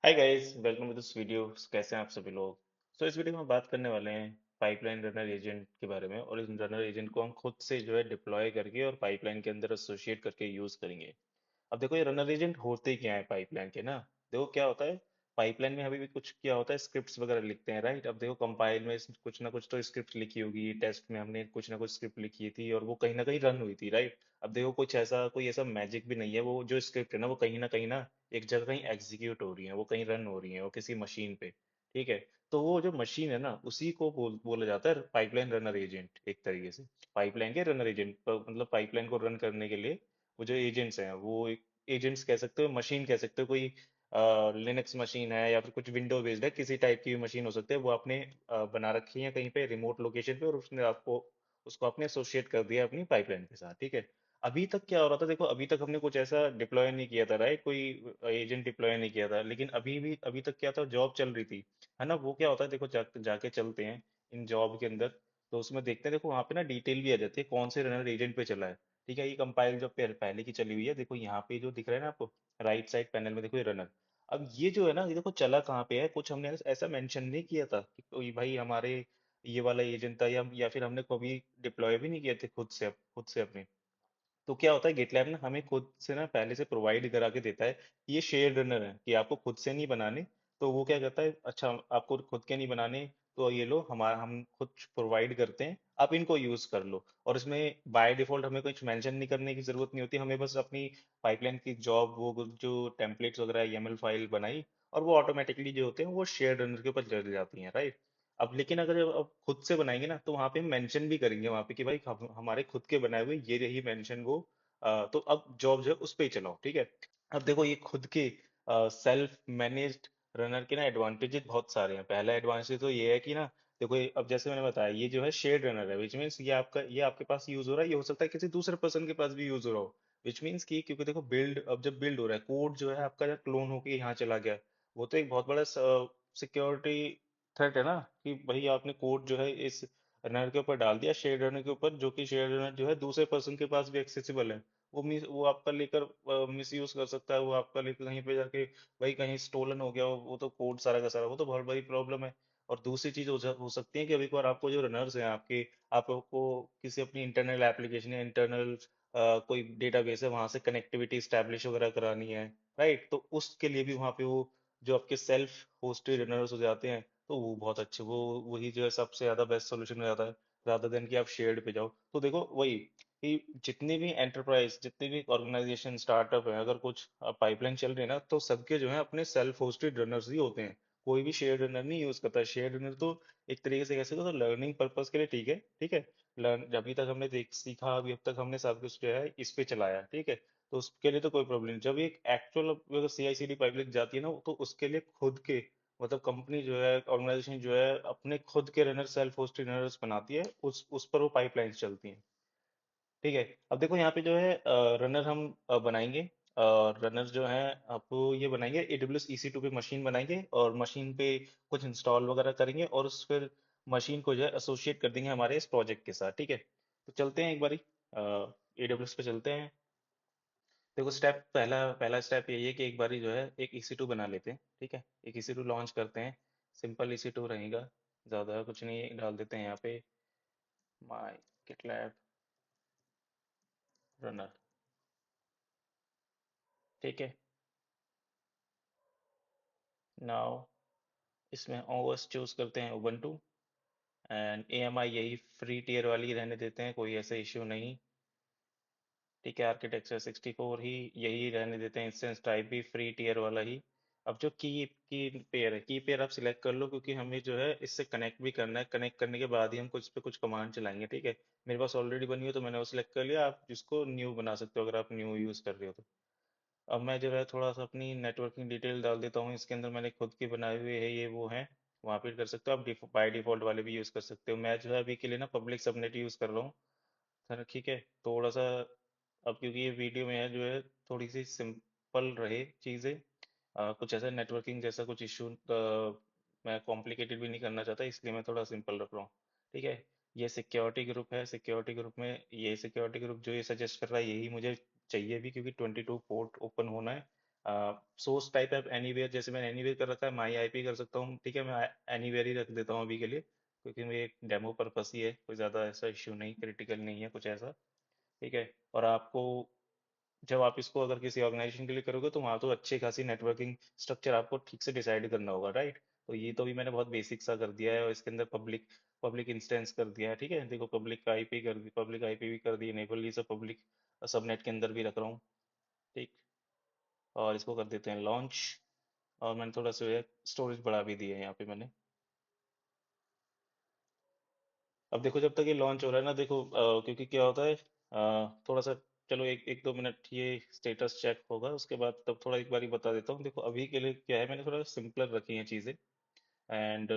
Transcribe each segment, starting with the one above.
Hi guys, welcome to this video. कैसे हैं आप सभी लोग? इस वीडियो में हम बात करने वाले हैं पाइपलाइन रनर एजेंट के बारे में। और इस रनर एजेंट को हम खुद से जो है डिप्लॉय करके और पाइपलाइन के अंदर एसोसिएट करके यूज करेंगे। अब देखो, ये रनर एजेंट होते क्या है पाइपलाइन के ना। देखो क्या होता है, पाइपलाइन में अभी भी कुछ क्या होता है, स्क्रिप्ट्स वगैरह लिखते हैं, राइट। अब देखो कंपाइल में कुछ ना कुछ तो स्क्रिप्ट लिखी होगी, टेस्ट में हमने कुछ ना कुछ स्क्रिप्ट लिखी थी और वो कहीं ना कहीं रन हुई थी, राइट। अब देखो कुछ ऐसा, कोई ऐसा मैजिक भी नहीं है, वो जो स्क्रिप्ट है ना वो कहीं ना एक जगह कहीं एग्जीक्यूट हो रही है, वो कहीं रन हो रही है, वो किसी मशीन पे। ठीक है। तो वो जो मशीन है ना उसी को बोला जाता है पाइपलाइन रनर एजेंट, एक तरीके से। पाइपलाइन के रनर एजेंट मतलब पाइपलाइन को रन करने के लिए वो जो एजेंट्स हैं वो एजेंट्स कह सकते हो, मशीन कह सकते हो। कोई लिनक्स मशीन है या फिर कुछ विंडो बेस्ड है, किसी टाइप की भी मशीन हो सकती है। वो आपने बना रखी है कहीं पे रिमोट लोकेशन पे, और उसने आपको उसको आपने एसोसिएट कर दिया अपनी पाइपलाइन के साथ। ठीक है। अभी तक क्या हो रहा था, देखो अभी तक हमने कुछ ऐसा डिप्लॉय नहीं किया था, राइट। कोई एजेंट डिप्लॉय नहीं किया था, लेकिन अभी तक क्या था, जॉब चल रही थी, है ना। वो क्या होता है, देखो जाके चलते हैं इन जॉब के अंदर। तो उसमें देखते हैं, देखो वहाँ पे ना डिटेल भी आ जाती है कौन से रनर एजेंट पे चला है। ठीक है। ये कंपाइल जो पहले की चली हुई है, देखो यहाँ पे जो दिख रहा है ना आपको, राइट साइड पैनल में देखो ये रनर। अब ये जो है ना, ये देखो चला कहाँ पे है, कुछ हमने ऐसा मेंशन नहीं किया था कि कोई भाई हमारे ये वाला एजेंट था, या फिर हमने कभी डिप्लॉय भी नहीं किए थे खुद से अपने। तो क्या होता है, गिटलैब ना हमें खुद से ना पहले से प्रोवाइड करा के देता है कि ये शेयर्ड रनर है, कि आपको खुद से नहीं बनाने। तो वो क्या कहता है, अच्छा आपको खुद के नहीं बनाने, तो ये लो, हमारा हम खुद प्रोवाइड करते हैं, आप इनको यूज कर लो। और इसमें बाय डिफॉल्ट हमें कुछ मेंशन नहीं करने की जरूरत नहीं होती, हमें बस अपनी पाइपलाइन की जॉब, वो जो टेम्पलेट्स वगैरह ईएमएल फाइल बनाई, और वो ऑटोमेटिकली जो होते हैं वो शेयर्ड रनर के ऊपर चल जाती हैं, राइट। अब लेकिन अगर अब खुद से बनाएंगे ना, तो वहां पे हम मेंशन भी करेंगे वहां पे कि भाई हमारे खुद के बनाए हुए ये रही मेंशन वो। तो अब जॉब जो है उस पे ही चलाओ, ठीक है। अब देखो ये खुद के सेल्फ मैनेज्ड रनर के ना एडवांटेजेस बहुत सारे हैं। पहला एडवांटेज तो ये है कि ना, देखो अब जैसे मैंने बताया, ये जो है शेयर्ड रनर है, विच मीन्स ये आपके पास यूज हो रहा है, ये हो सकता है किसी दूसरे पर्सन के पास भी यूज हो रहा हो। विच मीन्स कि क्योंकि देखो अब जब बिल्ड हो रहा है कोड, जो है आपका जब क्लोन होके यहाँ चला गया, वो तो एक बहुत बड़ा सिक्योरिटी थ्रेट है ना, कि भाई आपने कोड जो है इस रनर के ऊपर डाल दिया, शेयर्ड रनर के ऊपर, जो कि शेयर्ड रनर जो है दूसरे पर्सन के पास भी एक्सेसिबल है। वो आपका लेकर मिस यूज कर सकता है, वो आपका लेकर कहीं पे जाके भाई कहीं स्टोलन हो गया वो तो कोड सारा का सारा, वो तो बहुत बड़ी प्रॉब्लम है। और दूसरी चीज हो सकती है कि अभी एक बार आपको जो रनर्स हैं आपको किसी अपनी इंटरनल एप्लीकेशन या इंटरनल कोई डेटाबेस है वहां से कनेक्टिविटी स्टैब्लिश वगैरह करानी है, राइट। तो उसके लिए भी वहां पे वो जो आपके सेल्फ होस्टेड रनर्स हो जाते हैं, तो वो बहुत अच्छे, वो वही जो है सबसे ज्यादा बेस्ट सोल्यूशन हो जाता है, rather देन कि आप शेयर्ड पे जाओ। तो देखो वही कि जितनी भी एंटरप्राइज, जितनी भी ऑर्गेनाइजेशन, स्टार्टअप है, अगर कुछ पाइपलाइन चल रही है ना, तो सबके जो है अपने सेल्फ होस्टेड रनर्स ही होते हैं। कोई भी शेयर रनर नहीं यूज करता। शेयर रनर तो एक तरीके से कैसे, तो लर्निंग पर्पस के लिए ठीक है, ठीक है। लर्न अभी तक हमने देख सीखा, अभी अब तक हमने सब कुछ जो है इस पे चलाया, ठीक है। तो उसके लिए तो कोई प्रॉब्लम नहीं। जब एक एक्चुअल CI/CD पाइपलाइन जाती है ना, तो उसके लिए खुद के, मतलब कंपनी जो है, ऑर्गेनाइजेशन जो है, अपने खुद के रनर, सेल्फ होस्टेड रनर्स बनाती है, उस पर वो पाइपलाइंस चलती हैं। ठीक है। अब देखो यहाँ पे जो है रनर हम बनाएंगे। रनर जो है आप ये बनाएंगे, AWS EC2 पे मशीन बनाएंगे, और मशीन पे कुछ इंस्टॉल वगैरह करेंगे, और उस फिर मशीन को जो है एसोसिएट कर देंगे हमारे इस प्रोजेक्ट के साथ, ठीक है। तो चलते हैं एक बारी AWS पे चलते हैं। देखो पहला पहला स्टेप यही है कि एक बारी जो है एक EC2 बना लेते हैं, ठीक है। एक EC2 लॉन्च करते हैं, सिंपल EC2 रहेगा, ज़्यादा कुछ नहीं। डाल देते हैं यहाँ पे माई गिटलैब रनर, ठीक है। नाउ इसमें OS चूज करते हैं उबंटू, एंड AMI यही फ्री टीयर वाली रहने देते हैं, कोई ऐसा इश्यू नहीं। ठीक है। आर्किटेक्चर 64 ही यही रहने देते हैं, इंस्टेंस टाइप भी फ्री टीयर वाला ही। अब जो की पेयर है, की पेयर आप सिलेक्ट कर लो, क्योंकि हमें जो है इससे कनेक्ट भी करना है। कनेक्ट करने के बाद ही हम कुछ पे कुछ कमांड चलाएंगे, ठीक है। मेरे पास ऑलरेडी बनी हो तो मैंने वो सिलेक्ट कर लिया, आप जिसको न्यू बना सकते हो अगर आप न्यू यूज कर रहे हो तो। अब मैं जो है थोड़ा सा अपनी नेटवर्किंग डिटेल डाल देता हूँ इसके अंदर, मैंने खुद की बनाए हुए है ये वो हैं, वहाँ पे कर सकते हो आप। बाय डिफॉल्ट वाले भी यूज़ कर सकते हो। मैं जो है अभी के लिए ना पब्लिक सबनेट यूज़ कर रहा हूँ, सर, ठीक है। थोड़ा सा, अब क्योंकि ये वीडियो में है जो है, थोड़ी सी सिंपल रहे चीज़ें, कुछ ऐसा नेटवर्किंग जैसा कुछ इशू मैं कॉम्प्लिकेटेड भी नहीं करना चाहता, इसलिए मैं थोड़ा सिंपल रख रहा हूँ, ठीक है। ये सिक्योरिटी ग्रुप है, सिक्योरिटी ग्रुप में ये सिक्योरिटी ग्रुप जो ये सजेस्ट कर रहा है यही मुझे चाहिए भी, क्योंकि 22 पोर्ट ओपन होना है। सोर्स टाइप है एनीवेयर, जैसे मैंने एनीवेयर कर रखा है, माई आईपी कर सकता हूँ, ठीक है, मैं एनीवेयर ही रख देता हूँ अभी के लिए, क्योंकि मेरे डेमो पर्पस ही है, कोई ज़्यादा ऐसा इश्यू नहीं, क्रिटिकल नहीं है कुछ ऐसा, ठीक है। और आपको, जब आप इसको अगर किसी ऑर्गेनाइजेशन के लिए करोगे तो वहाँ तो अच्छी खासी नेटवर्किंग स्ट्रक्चर आपको ठीक से डिसाइड करना होगा, राइट। तो ये तो भी मैंने बहुत बेसिक सा कर दिया है, और इसके अंदर पब्लिक पब्लिक इंस्टेंस कर दिया है, ठीक है, देखो पब्लिक आईपी कर दी, पब्लिक आईपी भी कर दी इनेबल, ये सब पब्लिक सबनेट के अंदर भी रख रहा हूँ, ठीक। और इसको कर देते हैं लॉन्च, और मैंने थोड़ा सा स्टोरेज बढ़ा भी दी है यहाँ पे मैंने। अब देखो जब तक ये लॉन्च हो रहा है ना, देखो क्योंकि क्या होता है, थोड़ा सा, चलो एक एक दो मिनट ये स्टेटस चेक होगा, उसके बाद तब थोड़ा एक बारी बता देता हूँ। देखो अभी के लिए क्या है, मैंने थोड़ा सिंपलर रखी हैं चीज़ें, एंड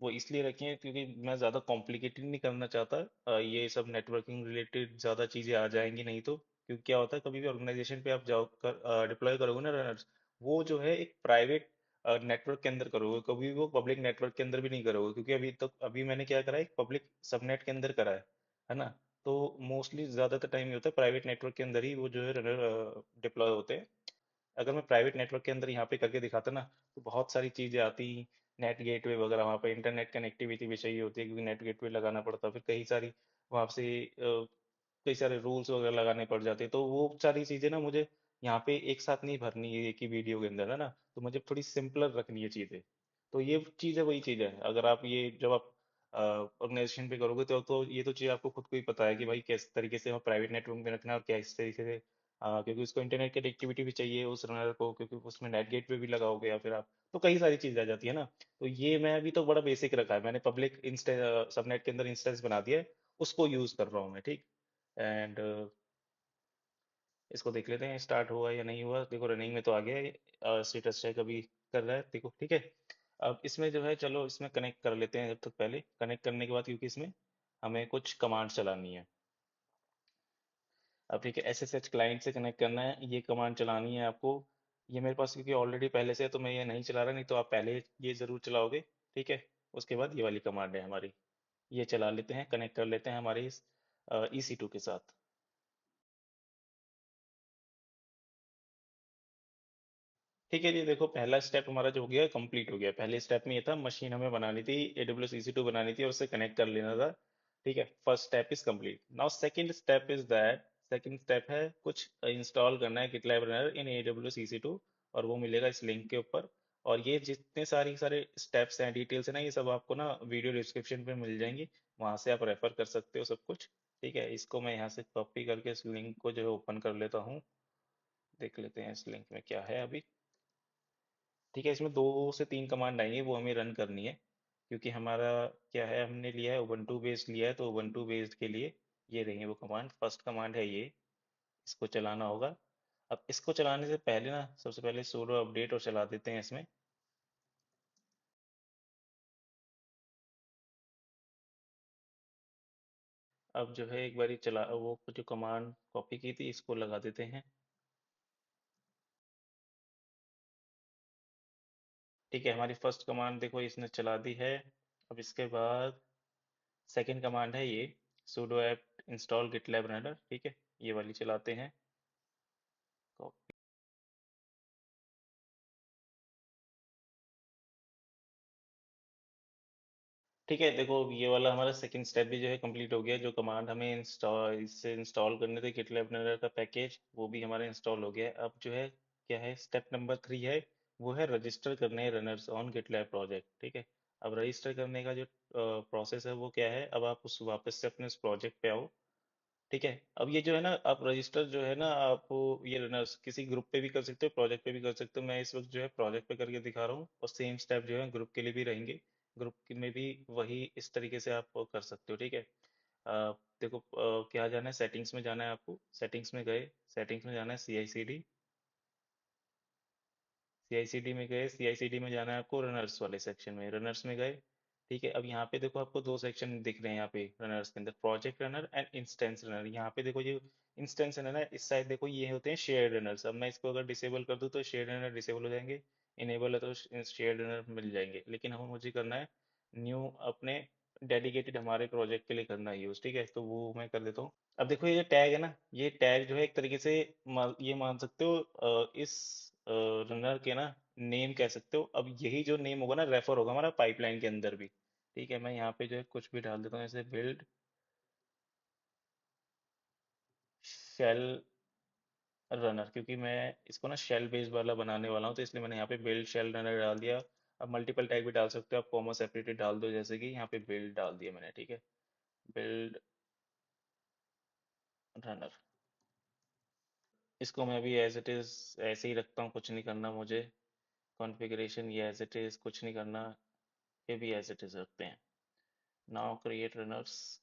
वो इसलिए रखी हैं क्योंकि मैं ज़्यादा कॉम्प्लिकेटेड नहीं करना चाहता। ये सब नेटवर्किंग रिलेटेड ज़्यादा चीज़ें आ जाएंगी नहीं तो, क्योंकि क्या होता है, कभी भी ऑर्गेनाइजेशन पे आप जाओ कर डिप्लॉय करोगे ना रनर्स, वो जो है एक प्राइवेट नेटवर्क के अंदर करोगे, कभी भी वो पब्लिक नेटवर्क के अंदर भी नहीं करोगे, क्योंकि अभी मैंने क्या करा है, एक पब्लिक सबनेट के अंदर करा है ना। तो मोस्टली ज़्यादातर टाइम ये होता है प्राइवेट नेटवर्क के अंदर ही वो जो है रनर डिप्लॉय होते हैं। अगर मैं प्राइवेट नेटवर्क के अंदर यहाँ पे करके दिखाता ना, तो बहुत सारी चीजें आती, नेट गेटवे वगैरह, वहाँ पे इंटरनेट कनेक्टिविटी भी चाहिए होती है, क्योंकि नेट गेटवे लगाना पड़ता है, फिर कई सारी वहाँ से कई सारे रूल्स वगैरह लगाने पड़ जाते हैं, तो वो सारी चीजें ना मुझे यहाँ पे एक साथ नहीं भरनी है एक ही वीडियो के अंदर, है ना। तो मुझे थोड़ी सिंपलर रखनी है चीजें। तो ये चीज़ है, वही चीज़ है, अगर आप ये जब आप ऑर्गेनाइजेशन पे करोगे तो ये तो चीज़ आपको खुद को ही पता है कि भाई किस तरीके से प्राइवेट नेटवर्क में रखना है और किस तरीके से, क्योंकि उसको इंटरनेट कनेक्टिविटी भी चाहिए उस रनर को, क्योंकि उसमें नेट गेट पे भी लगाओगे या फिर आप, तो कई सारी चीज़ आ जाती है ना। तो ये मैं अभी तो बड़ा बेसिक रखा है मैंने, पब्लिक इंस्टे सबनेट के अंदर इंस्टेंस बना दिया है, उसको यूज़ कर रहा हूँ मैं, ठीक। एंड इसको देख लेते हैं स्टार्ट हुआ या नहीं हुआ, देखो रनिंग में तो आ गया है, स्टेटस चेक अभी कर रहा है, देखो ठीक है। अब इसमें जो है, चलो इसमें कनेक्ट कर लेते हैं, जब तक पहले कनेक्ट करने के बाद, क्योंकि इसमें हमें कुछ कमांड चलानी है। अब ठीक है, SSH क्लाइंट से कनेक्ट करना है, ये कमांड चलानी है आपको। ये मेरे पास क्योंकि ऑलरेडी पहले से है तो मैं ये नहीं चला रहा, नहीं तो आप पहले ये ज़रूर चलाओगे, ठीक है। उसके बाद ये वाली कमांड है हमारी, ये चला लेते हैं, कनेक्ट कर लेते हैं हमारे इस EC2 के साथ। ठीक है जी, देखो पहला स्टेप हमारा जो हो गया कंप्लीट हो गया। पहले स्टेप में ये था, मशीन हमें बनानी थी, AWS EC2 बनानी थी और उससे कनेक्ट कर लेना था, ठीक है। First step is complete. Now second step is that, second step है कुछ इंस्टॉल करना है GitLab रनर इन AWS EC2, और वो मिलेगा इस लिंक के ऊपर। और ये जितने सारे स्टेप्स हैं, डिटेल्स है ना, ये सब आपको ना वीडियो डिस्क्रिप्शन पे मिल जाएंगी, वहां से आप रेफर कर सकते हो सब कुछ, ठीक है। इसको मैं यहाँ से कॉपी करके इस लिंक को जो है ओपन कर लेता हूँ, देख लेते हैं इस लिंक में क्या है अभी। ठीक है, इसमें 2 से 3 कमांड आएंगे, वो हमें रन करनी है, क्योंकि हमारा क्या है, हमने लिया है उबंटू बेस्ड लिया है, तो उबंटू बेस्ड के लिए ये रहेंगे वो कमांड। फर्स्ट कमांड है ये, इसको चलाना होगा। अब इसको चलाने से पहले ना, सबसे पहले sudo अपडेट और चला देते हैं इसमें। अब जो है एक बारी चला, वो जो कमांड कॉपी की थी इसको लगा देते हैं। ठीक है, हमारी फर्स्ट कमांड देखो इसने चला दी है। अब इसके बाद सेकंड कमांड है ये, sudo apt install gitlab runner, ठीक है, ये वाली चलाते हैं। ठीक है, देखो ये वाला हमारा सेकंड स्टेप भी जो है कंप्लीट हो गया, जो कमांड हमें इंस्टॉल इससे इंस्टॉल करने थे GitLab रनर का पैकेज, वो भी हमारा इंस्टॉल हो गया है। अब जो है क्या है, स्टेप नंबर 3 है, वो है रजिस्टर करने हैं रनर्स ऑन GitLab प्रोजेक्ट, ठीक है। अब रजिस्टर करने का जो प्रोसेस है वो क्या है, अब आप उस वापस से अपने उस प्रोजेक्ट पे आओ, ठीक है। अब ये जो है ना, आप रजिस्टर जो है ना, आप ये रनर्स किसी ग्रुप पे भी कर सकते हो, प्रोजेक्ट पे भी कर सकते हो। मैं इस वक्त जो है प्रोजेक्ट पे करके दिखा रहा हूँ, और सेम स्टेप जो है ग्रुप के लिए भी रहेंगे, ग्रुप में भी वही इस तरीके से आप कर सकते हो, ठीक है। देखो क्या जाना है, सेटिंग्स में जाना है आपको, सेटिंग्स में गए, सेटिंग्स में जाना है CI/CD में गए, CI/CD में जाना है आपको, रनर्स वाले सेक्शन में, रनर्स में गए, ठीक है। अब यहाँ पे देखो आपको 2 सेक्शन दिख रहे हैं यहाँ पे रनर्स के अंदर, project runner and instance runner. यहाँ पे देखो ये इंस्टेंस रनर है, इस साइड देखो ये होते हैं शेयर रनर्स। अब मैं इसको अगर डिसेबल कर दूँ तो शेयर रनर डिसेबल हो जाएंगे, इनेबल है तो शेयर रनर मिल जाएंगे, लेकिन हमें मुझे करना है न्यू, अपने डेडिकेटेड हमारे प्रोजेक्ट के लिए करना है यूज, ठीक है, तो वो मैं कर देता हूँ। अब देखो ये जो टैग है ना, ये टैग जो है एक तरीके से ये मान सकते हो, इस रनर के ना नेम कह सकते हो। अब यही जो नेम होगा ना रेफर होगा हमारा पाइपलाइन के अंदर भी। ठीक है, मैं यहाँ पे जो है कुछ भी डाल देता हूँ, जैसे बिल्ड शेल रनर, क्योंकि मैं इसको ना शेल बेस्ड वाला बनाने वाला हूँ, तो इसलिए मैंने यहाँ पे बिल्ड शेल रनर डाल दिया। अब मल्टीपल टैग भी डाल सकते हो आप, कॉमा सेपरेटेड डाल दो, जैसे कि यहाँ पे बिल्ड डाल दिया मैंने। ठीक है, बिल्ड रनर, इसको मैं भी एज इट इज ऐसे ही रखता हूँ, कुछ नहीं करना मुझे। कॉन्फ़िगरेशन ये एज इट इज, कुछ नहीं करना, ये भी एज इट इज रखते हैं। Now create runners.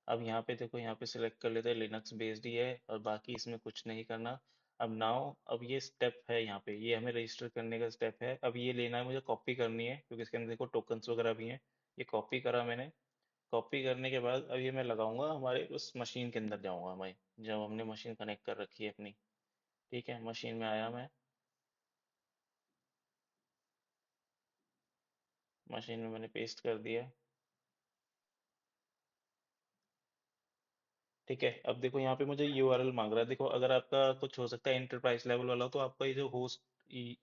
अब यहाँ पे देखो, यहाँ पे सिलेक्ट कर लेते हैं लिनक्स बेस्ड ही है, और बाकी इसमें कुछ नहीं करना। अब नाउ, अब ये स्टेप है यहाँ पे, ये हमें रजिस्टर करने का स्टेप है। अब ये लेना है मुझे, कॉपी करनी है, क्योंकि इसके अंदर देखो टोकन्स वगैरह भी हैं। ये कॉपी करा मैंने। कॉपी करने के बाद अब ये मैं लगाऊंगा हमारे उस मशीन के अंदर, जाऊंगा मैं जब हमने मशीन कनेक्ट कर रखी है अपनी। ठीक है, मशीन में आया मैं, मशीन में मैंने पेस्ट कर दिया। ठीक है, अब देखो यहाँ पे मुझे यूआरएल मांग रहा है। देखो अगर आपका कुछ हो सकता है इंटरप्राइज लेवल वाला हो, तो आपका ये जो होस्ट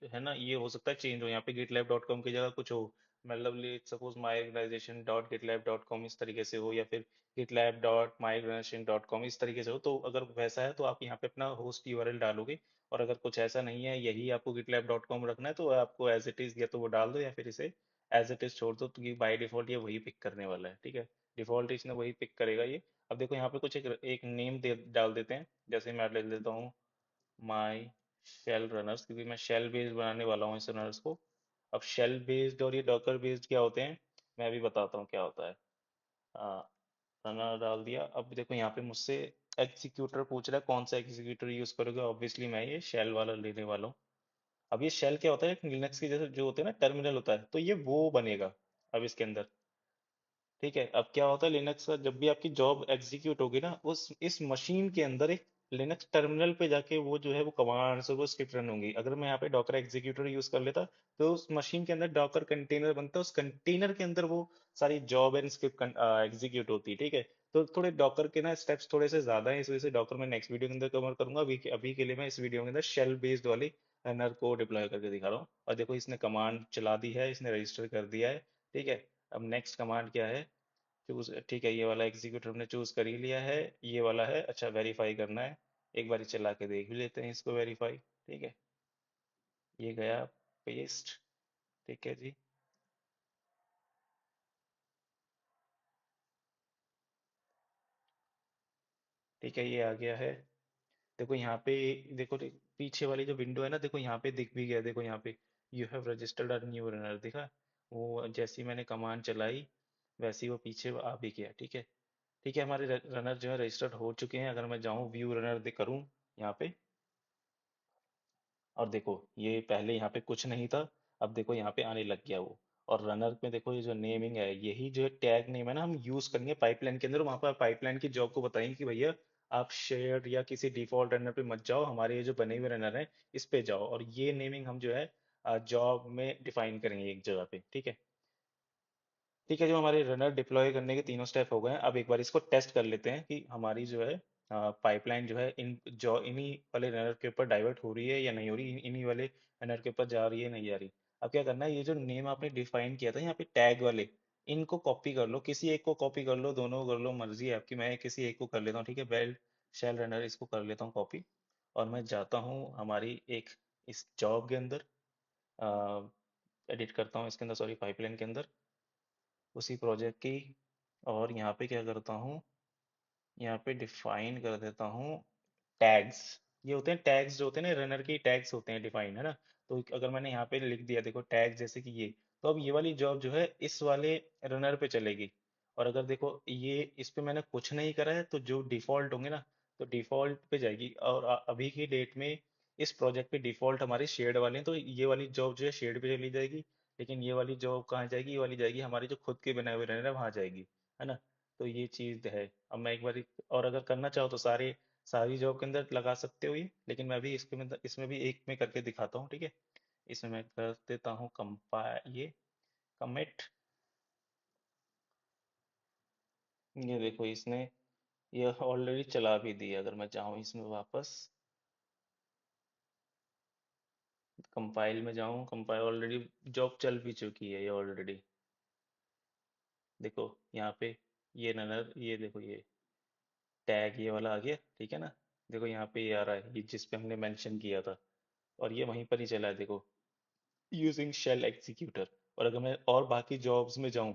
है ना, ये हो सकता है चेंज हो, यहाँ पे gitlab.com की जगह कुछ हो। मतलब suppose migration dot GitLab dot com इस तरीके से हो, या फिर GitLab dot migration dot com इस तरीके से हो। तो अगर वैसा है तो आप यहाँ पे अपना होस्ट यूआरएल डालोगे। और अगर कुछ ऐसा नहीं है, यही आपको gitlab.com रखना है, तो आपको एज इट इज या तो वो डाल दो, या फिर इसे एज इट इज छोड़ दो, क्योंकि बाय डिफॉल्ट ये वही पिक करने वाला है। ठीक है, डिफॉल्ट इसने वही पिक करेगा ये। अब देखो यहाँ पे कुछ एक नेम डाल देते हैं, जैसे मैं ले लेता हूँ माई शेल रनर्स, क्योंकि मैं शेल बेस्ड बनाने वाला हूँ इस रनर्स को। अब शेल बेस्ड और ये डॉकर बेस्ड क्या होते हैं, मैं भी बताता हूँ क्या होता है। रनर डाल दिया। अब देखो यहाँ पे मुझसे एग्जीक्यूटर पूछ रहा है, कौन सा एग्जीक्यूटर यूज करोगे। ऑब्वियसली मैं ये शेल वाला लेने वाला हूँ। अब ये शेल क्या होता है, लिनक्स के जैसे जो होते हैं ना टर्मिनल होता है, तो ये वो बनेगा अब इसके अंदर। ठीक है, अब क्या होता है लिनक्स का, जब भी आपकी जॉब एग्जीक्यूट होगी ना, उस इस मशीन के अंदर एक लिनक्स टर्मिनल पे जाके वो जो है वो कमांड्स और वो स्क्रिप्ट रन होंगी। अगर मैं यहाँ पे डॉकर एग्जीक्यूटर यूज कर लेता, तो उस मशीन के अंदर डॉकर कंटेनर बनता है, उस कंटेनर के अंदर वो सारी जॉब एंड स्क्रिप्ट एग्जीक्यूट होती है। ठीक है, तो थोड़े डॉकर के ना स्टेप्स थोड़े से ज्यादा है, इस वजह से डॉकर मैं नेक्स्ट वीडियो के अंदर कवर करूंगा। अभी के लिए मैं इस वीडियो के अंदर शेल बेस्ड वाली रनर को डिप्लॉय करके दिखा रहा हूँ। और देखो इसने कमांड चला दी है, इसने रजिस्टर कर दिया है। ठीक है, अब नेक्स्ट कमांड क्या है, चूज। ठीक है, ये वाला एग्जीक्यूटिव ने चूज कर ही लिया है, ये वाला है। अच्छा, वेरीफाई करना है, एक बार चला के देख भी लेते हैं इसको, वेरीफाई। ठीक है, ये गया पेस्ट। ठीक है जी। ठीक है, ये आ गया है। देखो यहाँ पे, देखो पीछे वाली जो विंडो है ना, देखो यहाँ पे दिख भी गया। देखो यहाँ पे you have registered a new runner दिखा। वो जैसी मैंने कमांड चलाई, वैसे ही वो पीछे आ भी गया। ठीक है। ठीक है, हमारे रनर जो है रजिस्टर्ड हो चुके हैं। अगर मैं जाऊँ व्यू रनर करूँ यहाँ पे, और देखो ये पहले यहाँ पे कुछ नहीं था, अब देखो यहाँ पे आने लग गया वो। और रनर में देखो ये जो नेमिंग है, यही जो टैग नेम है ना, हम यूज करेंगे पाइपलाइन के अंदर। वहां पर पाइपलाइन की जॉब को बताएंगे कि भैया आप शेयर्ड या किसी डिफॉल्ट रनर पे मत जाओ, हमारे ये जो बने हुए रनर हैं इस पे जाओ। और ये नेमिंग हम जो है जॉब में डिफाइन करेंगे एक जगह पे। ठीक है। ठीक है, जो हमारे रनर डिप्लॉय करने के तीनों स्टेप हो गए हैं, अब एक बार इसको टेस्ट कर लेते हैं कि हमारी जो है पाइपलाइन जो है इन्हीं वाले रनर के ऊपर डाइवर्ट हो रही है या नहीं हो रही, इन्हीं वाले रनर के ऊपर जा रही है नहीं जा रही। अब क्या करना है, ये जो नेम आपने डिफाइन किया था यहाँ पे टैग वाले, इनको कॉपी कर लो, किसी एक को कॉपी कर लो, दोनों कर लो, मर्जी है आपकी। मैं किसी एक को कर लेता हूँ। ठीक है, बेल्ट शेल रनर इसको कर लेता हूँ कॉपी। और मैं जाता हूँ हमारी एक इस जॉब के अंदर, एडिट करता हूँ इसके अंदर, सॉरी पाइपलाइन के अंदर, उसी प्रोजेक्ट की। और यहाँ पे क्या करता हूँ, यहाँ पे डिफाइन कर देता हूँ टैग्स। ये होते हैं टैग्स, जो होते हैं ना रनर के टैग्स होते हैं डिफाइन, है ना। तो अगर मैंने यहाँ पे लिख दिया देखो टैग, जैसे कि ये, तो अब ये वाली जॉब जो है इस वाले रनर पे चलेगी। और अगर देखो ये इस पे मैंने कुछ नहीं करा है, तो जो डिफॉल्ट होंगे ना, तो डिफॉल्ट पे जाएगी। और अभी की डेट में इस प्रोजेक्ट पे डिफॉल्ट हमारे शेड वाले हैं, तो ये वाली जॉब जो है शेड पे चली जाएगी। लेकिन ये वाली जॉब कहाँ जाएगी, ये वाली जाएगी हमारी जो खुद के बनाए हुए रनर है वहां जाएगी, है ना। तो ये चीज है। अब मैं एक बार और अगर करना चाहो तो सारी जॉब के अंदर लगा सकते हो ये, लेकिन मैं भी इसमें भी एक में करके दिखाता हूँ। ठीक है, इसमें मैं कर देता हूँ कंपाइल, ये कमिट। ये देखो इसने ये ऑलरेडी चला भी दिया। अगर मैं चाहूँ इसमें वापस, कंपाइल में जाऊं, कंपाइल ऑलरेडी जॉब चल भी चुकी है ये ऑलरेडी। देखो यहाँ पे ये रनर, ये देखो ये टैग ये वाला आ गया, ठीक है ना। देखो यहाँ पे ये आ रहा है, ये जिस पे हमने मेंशन किया था, और ये वहीं पर ही चला है देखो, यूजिंग शेल एग्जीक्यूटर। और अगर मैं और बाकी जॉब्स में जाऊं,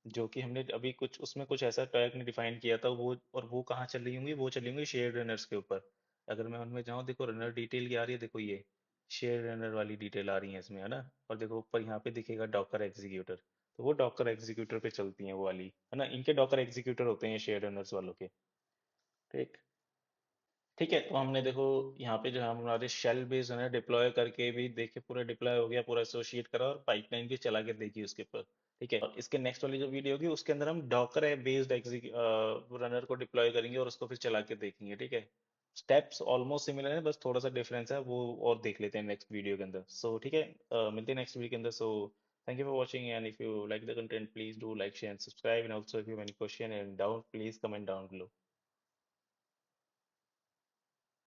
जो कि हमने अभी कुछ उसमें कुछ ऐसा टैग ने डिफाइन किया था, वो और वो कहाँ चल रही होंगी, वो चली होंगी शेयर रनर्स के ऊपर। अगर मैं उनमें जाऊं, देखो रनर डिटेल की आ रही है, देखो ये शेयर रनर वाली डिटेल आ रही है इसमें, है ना। और देखो ऊपर यहाँ पे दिखेगा डॉकर एग्जीक्यूटर, तो वो डॉकर एग्जीक्यूटर पे चलती हैं वो वाली, है ना। इनके डॉकर एग्जीक्यूटर होते हैं शेयर रनर्स वालों के। ठीक। ठीक है, तो हमने देखो यहाँ पे जो है हमारे शेल बेस्ड है ना, डिप्लॉय करके भी देखे, पूरा डिप्लॉय हो गया, पूरा एसोसिएट करा और पाइपलाइन भी चला के देखी उसके ऊपर। ठीक है, और इसके नेक्स्ट वाली जो वीडियो होगी उसके अंदर हम डॉकर बेस्ड रनर को डिप्लॉय करेंगे और उसको फिर चला के देखेंगे। ठीक है, स्टेप्स ऑलमोस्ट सिमिलर है, बस थोड़ा सा डिफरेंस है, वो और देख लेते हैं नेक्स्ट वीडियो के अंदर। सो ठीक है, मिलते हैं नेक्स्ट वीडियो के अंदर। So thank you for watching, and if you like the content please do like share and subscribe, and also if you have any question and doubt please comment down below.